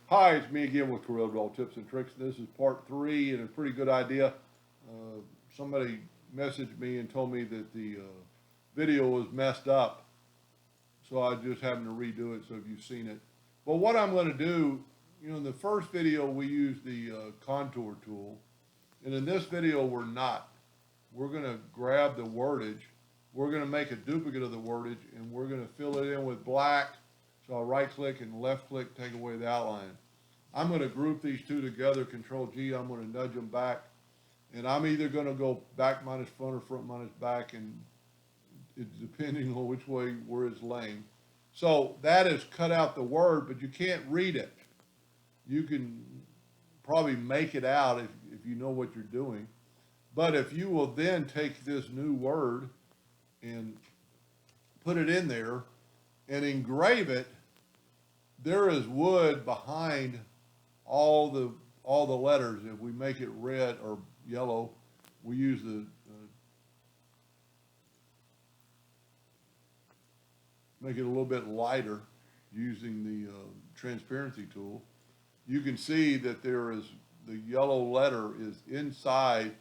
Hi, it's me again with Corel Tips and Tricks. This is part 3 and a pretty good idea. Somebody messaged me and told me that the video was messed up, so I just happened to redo it so if you've seen it. But what I'm going to do, in the first video we used the contour tool, and in this video we're not. We're going to grab the wordage, we're going to make a duplicate of the wordage, and we're going to fill it in with black. So I'll right click and left click, take away the outline. I'm going to group these two together, Control G, I'm going to nudge them back. And I'm either going to go back minus front or front minus back, and it's depending on which way where it's laying. So that is cut out the word, but you can't read it. You can probably make it out if you know what you're doing. But if you will then take this new word and put it in there and engrave it, there is wood behind all the letters. If we make it red or yellow, we use the make it a little bit lighter using the transparency tool. You can see that there is the yellow letter is inside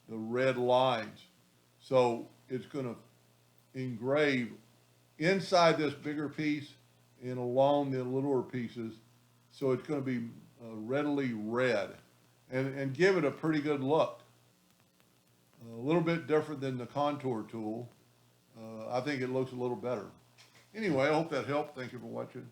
the red lines. So it's going to engrave inside this bigger piece and along the littler pieces. So it's going to be readily read and give it a pretty good look. A little bit different than the contour tool. I think it looks a little better. Anyway, I hope that helped. Thank you for watching.